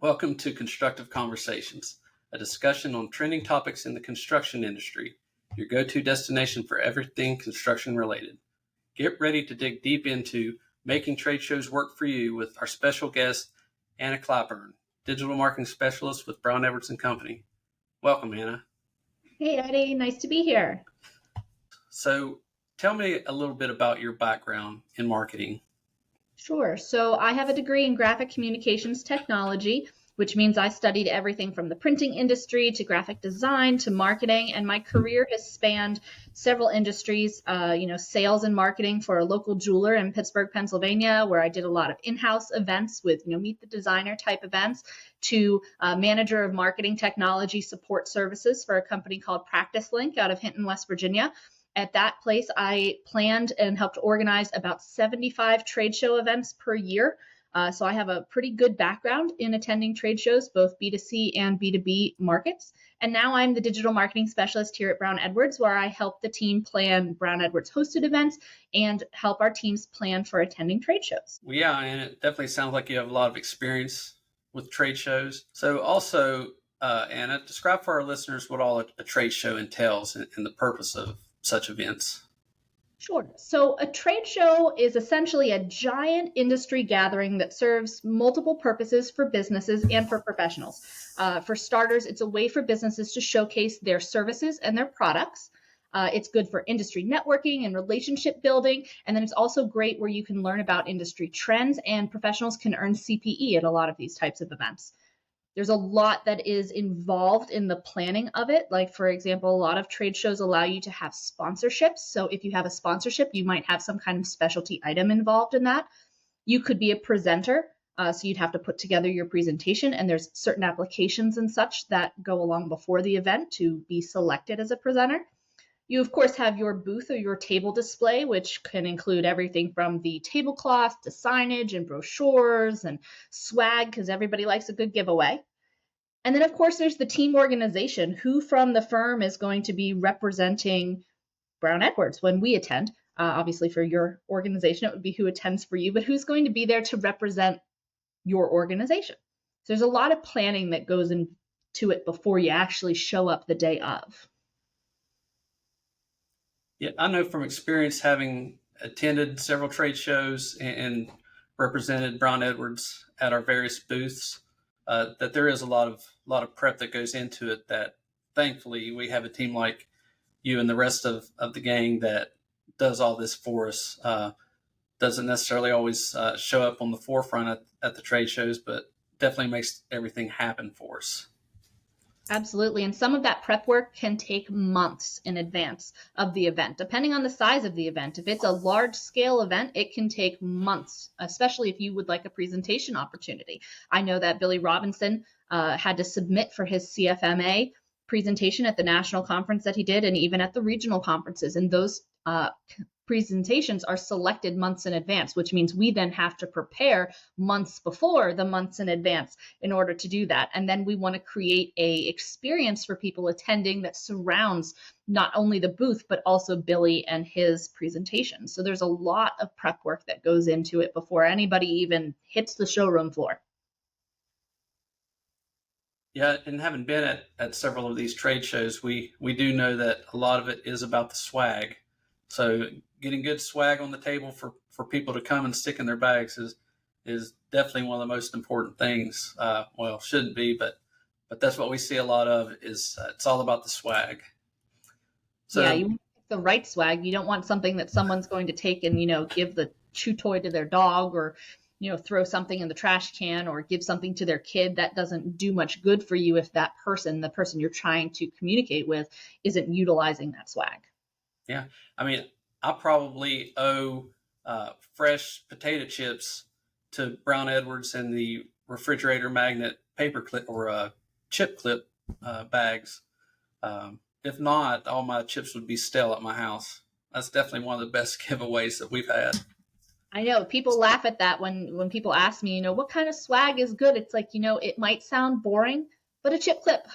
Welcome to Constructive Conversations, a discussion on trending topics in the construction industry, your go-to destination for everything construction related. Get ready to dig deep into making trade shows work for you with our special guest, Anna Clyburn, digital marketing specialist with Brown Edwards & Company. Welcome, Anna. Hey, Eddie. Nice to be here. So tell me a little bit about your background in marketing. Sure. So I have a degree in graphic communications technology, which means I studied everything from the printing industry to graphic design to marketing. And my career has spanned several industries, sales and marketing for a local jeweler in Pittsburgh, Pennsylvania, where I did a lot of in-house events with, meet the designer type events, to manager of marketing technology support services for a company called Practice Link out of Hinton, West Virginia. At that place, I planned and helped organize about 75 trade show events per year. So I have a pretty good background in attending trade shows, both B2C and B2B markets. And now I'm the digital marketing specialist here at Brown Edwards, where I help the team plan Brown Edwards hosted events and help our teams plan for attending trade shows. Well, yeah, and it definitely sounds like you have a lot of experience with trade shows. So also, Anna, describe for our listeners what all a trade show entails and the purpose of such events. Sure. So a trade show is essentially a giant industry gathering that serves multiple purposes for businesses and for professionals. For starters, it's a way for businesses to showcase their services and their products. It's good for industry networking and relationship building. And then it's also great where you can learn about industry trends, and professionals can earn CPE at a lot of these types of events. There's a lot that is involved in the planning of it. Like, for example, a lot of trade shows allow you to have sponsorships. So if you have a sponsorship, you might have some kind of specialty item involved in that. You could be a presenter. So you'd have to put together your presentation, and there's certain applications and such that go along before the event to be selected as a presenter. You, of course, have your booth or your table display, which can include everything from the tablecloth to signage and brochures and swag, because everybody likes a good giveaway. And then, of course, there's the team organization. Who from the firm is going to be representing Brown Edwards when we attend? Obviously, for your organization, it would be who attends for you, but who's going to be there to represent your organization? So there's a lot of planning that goes into it before you actually show up the day of. Yeah, I know from experience, having attended several trade shows and represented Brown Edwards at our various booths, that there is a lot of prep that goes into it, that thankfully we have a team like you and the rest of the gang that does all this for us. Doesn't necessarily always show up on the forefront at the trade shows, but definitely makes everything happen for us. Absolutely. And some of that prep work can take months in advance of the event, depending on the size of the event. If it's a large scale event, it can take months, especially if you would like a presentation opportunity. I know that Billy Robinson had to submit for his CFMA presentation at the national conference that he did, and even at the regional conferences. And those presentations are selected months in advance, which means we then have to prepare months before the months in advance in order to do that. And then we want to create a experience for people attending that surrounds not only the booth, but also Billy and his presentation. So there's a lot of prep work that goes into it before anybody even hits the showroom floor. Yeah, and having been at several of these trade shows, we do know that a lot of it is about the swag. So getting good swag on the table for people to come and stick in their bags is definitely one of the most important things. Well, shouldn't be, but that's what we see a lot of, is it's all about the swag. So yeah, you want the right swag. You don't want something that someone's going to take and, give the chew toy to their dog, or, throw something in the trash can, or give something to their kid. That doesn't do much good for you if that person, the person you're trying to communicate with, isn't utilizing that swag. Yeah. I mean, I probably owe fresh potato chips to Brown Edwards and the refrigerator magnet paper clip or chip clip bags. If not, all my chips would be stale at my house. That's definitely one of the best giveaways that we've had. I know people laugh at that when people ask me, what kind of swag is good? It's like, it might sound boring, but a chip clip.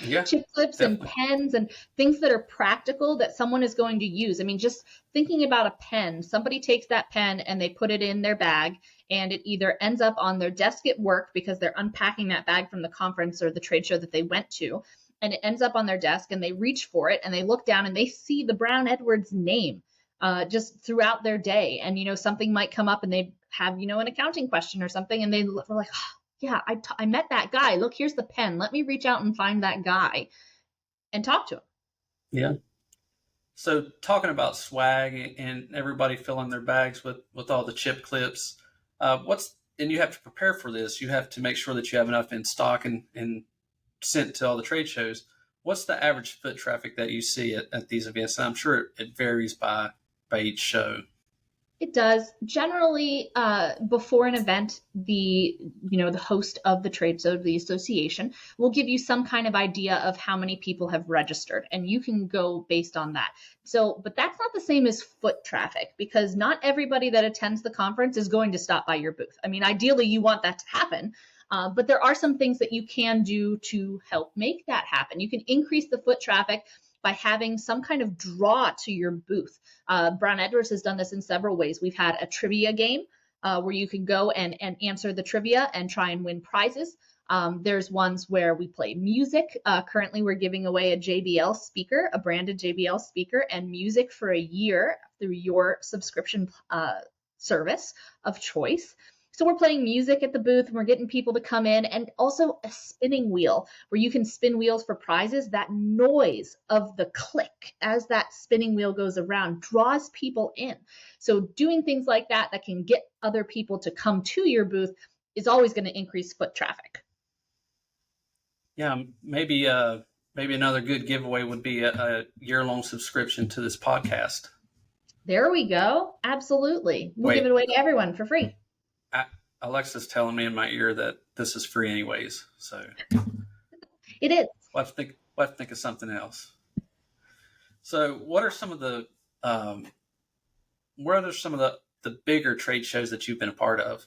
Yeah, chip clips and definitely. pens and things that are practical that someone is going to use. I mean, just thinking about a pen, somebody takes that pen and they put it in their bag, and it either ends up on their desk at work because they're unpacking that bag from the conference or the trade show that they went to, and it ends up on their desk and they reach for it and they look down and they see the Brown Edwards name just throughout their day. And, something might come up and they have, an accounting question or something, and they're like, oh, yeah, I met that guy. Look, here's the pen. Let me reach out and find that guy and talk to him. Yeah. So talking about swag and everybody filling their bags with all the chip clips, and you have to prepare for this. You have to make sure that you have enough in stock and sent to all the trade shows. What's the average foot traffic that you see at these events? And I'm sure it varies by each show. It does. Generally, before an event, the host of the trade show, the association, will give you some kind of idea of how many people have registered, and you can go based on that. So, but that's not the same as foot traffic, because not everybody that attends the conference is going to stop by your booth. I mean, ideally, you want that to happen. But there are some things that you can do to help make that happen. You can increase the foot traffic by having some kind of draw to your booth. Brown Edwards has done this in several ways. We've had a trivia game where you can go and answer the trivia and try and win prizes. There's ones where we play music. Currently, we're giving away a JBL speaker, a branded JBL speaker, and music for a year through your subscription service of choice. So we're playing music at the booth and we're getting people to come in, and also a spinning wheel where you can spin wheels for prizes. That noise of the click as that spinning wheel goes around draws people in. So doing things like that can get other people to come to your booth is always going to increase foot traffic. Yeah, maybe another good giveaway would be a year-long subscription to this podcast. There we go. Absolutely. We'll give it Wait, away to everyone for free. Alexa's telling me in my ear that this is free anyways. So It is. we'll have to think of something else. So what are some of the bigger trade shows that you've been a part of?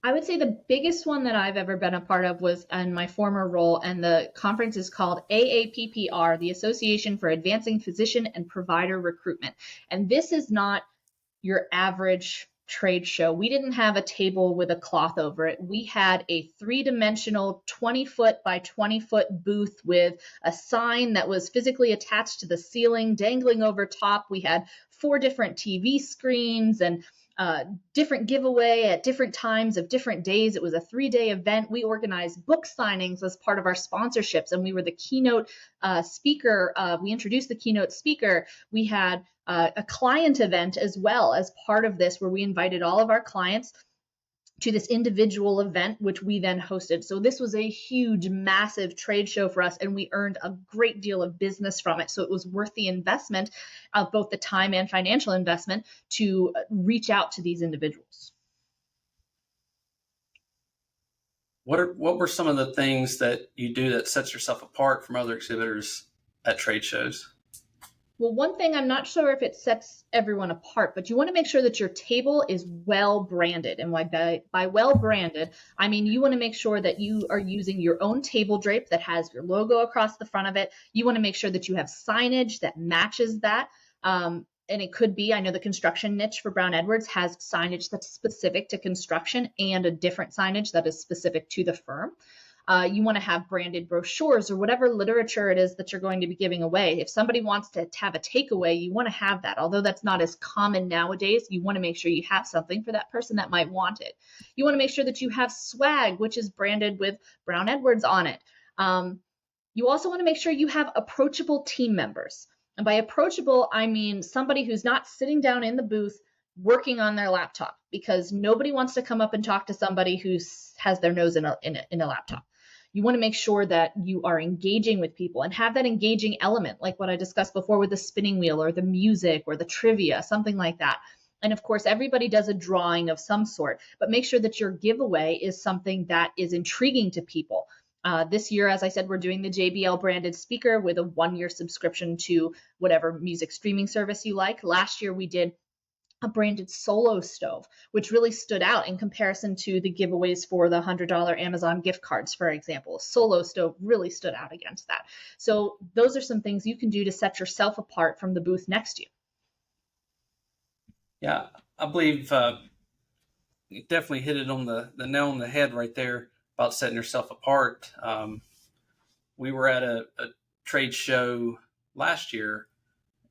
I would say the biggest one that I've ever been a part of was in my former role, and the conference is called AAPPR, the Association for Advancing Physician and Provider Recruitment. And this is not your average trade show. We didn't have a table with a cloth over it. We had a three-dimensional 20-foot by 20-foot booth with a sign that was physically attached to the ceiling, dangling over top. We had 4 different TV screens and different giveaway at different times of different days. It was a 3-day event. We organized book signings as part of our sponsorships, and we were the keynote speaker. We introduced the keynote speaker. We had a client event as well as part of this, where we invited all of our clients to this individual event, which we then hosted. So this was a huge, massive trade show for us, and we earned a great deal of business from it. So it was worth the investment of both the time and financial investment to reach out to these individuals. What were some of the things that you do that sets yourself apart from other exhibitors at trade shows? Well, one thing, I'm not sure if it sets everyone apart, but you want to make sure that your table is well branded. And by well branded, I mean you want to make sure that you are using your own table drape that has your logo across the front of it. You want to make sure that you have signage that matches that. And it could be, I know the construction niche for Brown Edwards has signage that's specific to construction and a different signage that is specific to the firm. You want to have branded brochures or whatever literature it is that you're going to be giving away. If somebody wants to have a takeaway, you want to have that. Although that's not as common nowadays, you want to make sure you have something for that person that might want it. You want to make sure that you have swag, which is branded with Brown Edwards on it. You also want to make sure you have approachable team members. And by approachable, I mean somebody who's not sitting down in the booth working on their laptop, because nobody wants to come up and talk to somebody who has their nose in a laptop. You want to make sure that you are engaging with people and have that engaging element, like what I discussed before with the spinning wheel or the music or the trivia, something like that. And of course, everybody does a drawing of some sort, but make sure that your giveaway is something that is intriguing to people. This year, as I said, we're doing the JBL branded speaker with a 1-year subscription to whatever music streaming service you like. Last year, we did a branded solo stove, which really stood out in comparison to the giveaways for the $100 Amazon gift cards, for example. Solo stove really stood out against that. So those are some things you can do to set yourself apart from the booth next to you. Yeah, I believe you definitely hit it on the nail on the head right there about setting yourself apart. We were at a trade show last year,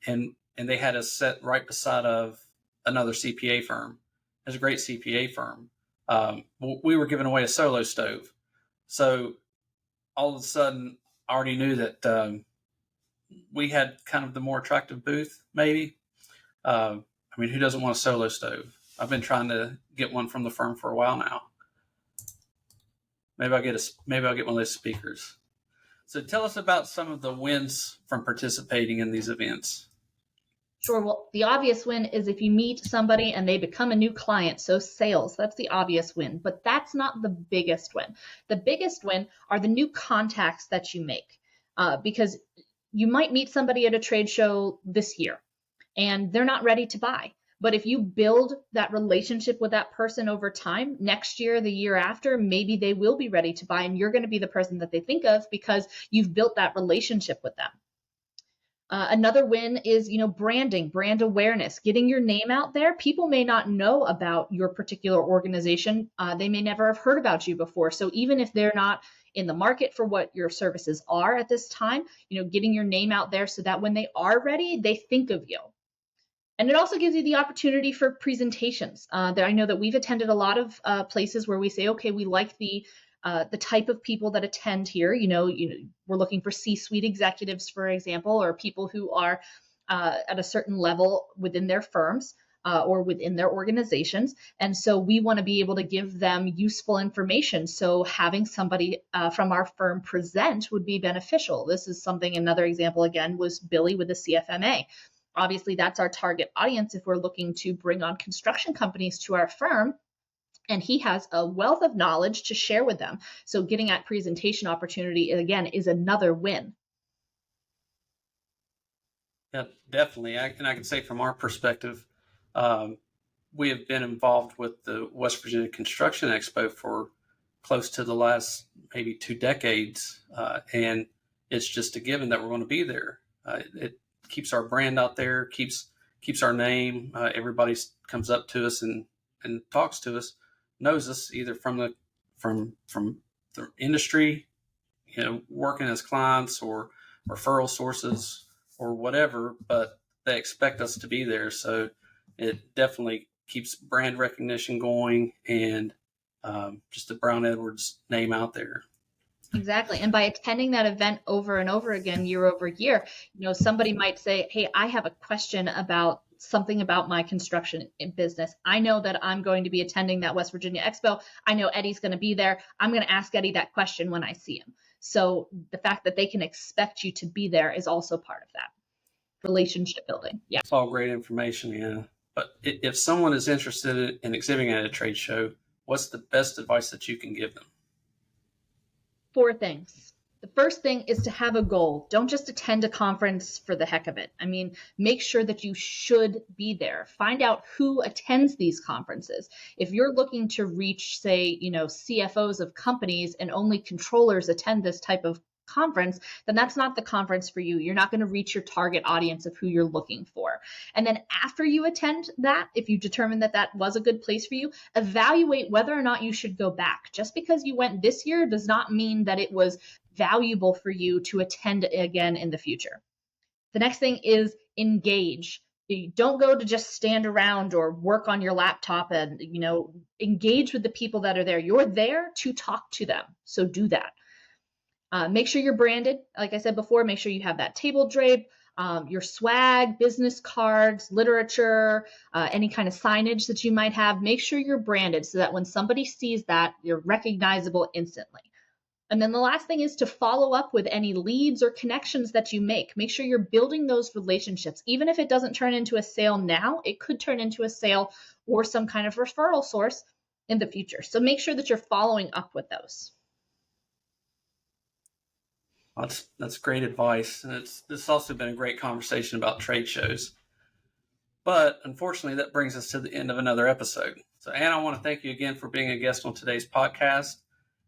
and they had us set right beside of another CPA firm. It's a great CPA firm. We were giving away a solo stove, so all of a sudden, I already knew that we had kind of the more attractive booth. Maybe, I mean, who doesn't want a solo stove? I've been trying to get one from the firm for a while now. Maybe I'll get one of those speakers. So tell us about some of the wins from participating in these events. Sure. Well, the obvious win is if you meet somebody and they become a new client. So sales, that's the obvious win, but that's not the biggest win. The biggest win are the new contacts that you make, because you might meet somebody at a trade show this year and they're not ready to buy. But if you build that relationship with that person over time, next year, the year after, maybe they will be ready to buy and you're going to be the person that they think of because you've built that relationship with them. Another win is, branding, brand awareness, getting your name out there. People may not know about your particular organization. They may never have heard about you before. So even if they're not in the market for what your services are at this time, getting your name out there so that when they are ready, they think of you. And it also gives you the opportunity for presentations. I know that we've attended a lot of places where we say, okay, we like the type of people that attend here. We're looking for C-suite executives, for example, or people who are at a certain level within their firms or within their organizations. And so we want to be able to give them useful information. So having somebody from our firm present would be beneficial. This is another example, again, was Billy with the CFMA. Obviously, that's our target audience if we're looking to bring on construction companies to our firm. And he has a wealth of knowledge to share with them. So getting that presentation opportunity, again, is another win. Yeah, definitely. I can say from our perspective, we have been involved with the West Virginia Construction Expo for close to the last maybe 2 decades. And it's just a given that we're going to be there. It keeps our brand out there, keeps our name. Everybody comes up to us and talks to us, knows us either from the industry, working as clients or referral sources or whatever, but they expect us to be there. So it definitely keeps brand recognition going and just the Brown Edwards name out there. Exactly. And by attending that event over and over again, year over year, somebody might say, hey, I have a question about something about my construction business. I know that I'm going to be attending that West Virginia Expo. I know Eddie's going to be there. I'm going to ask Eddie that question when I see him. So the fact that they can expect you to be there is also part of that relationship building. Yeah. It's all great information, yeah. But if someone is interested in exhibiting at a trade show, what's the best advice that you can give them? 4 things. The first thing is to have a goal. Don't just attend a conference for the heck of it. I mean, make sure that you should be there. Find out who attends these conferences. If you're looking to reach, say, CFOs of companies and only controllers attend this type of conference, then that's not the conference for you. You're not going to reach your target audience of who you're looking for. And then after you attend that, if you determine that that was a good place for you, evaluate whether or not you should go back. Just because you went this year does not mean that it was valuable for you to attend again in the future. The next thing is engage. You don't go to just stand around or work on your laptop and, engage with the people that are there. You're there to talk to them. So do that. Make sure you're branded. Like I said before, make sure you have that table drape, your swag, business cards, literature, any kind of signage that you might have. Make sure you're branded so that when somebody sees that, you're recognizable instantly. And then the last thing is to follow up with any leads or connections that you make. Make sure you're building those relationships. Even if it doesn't turn into a sale now, it could turn into a sale or some kind of referral source in the future. So make sure that you're following up with those. That's great advice. And this has also been a great conversation about trade shows. But unfortunately, that brings us to the end of another episode. So, Anna, I want to thank you again for being a guest on today's podcast.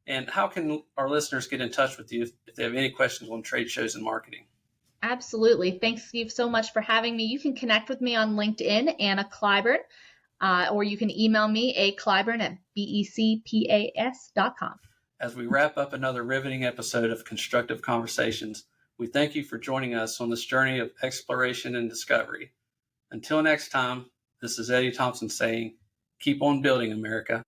And how can our listeners get in touch with you if they have any questions on trade shows and marketing? Absolutely. Thanks, Steve, so much for having me. You can connect with me on LinkedIn, Anna Clyburn, or you can email me, aclyburn@becpas.com. As we wrap up another riveting episode of Constructive Conversations, we thank you for joining us on this journey of exploration and discovery. Until next time, this is Eddie Thompson saying, keep on building, America.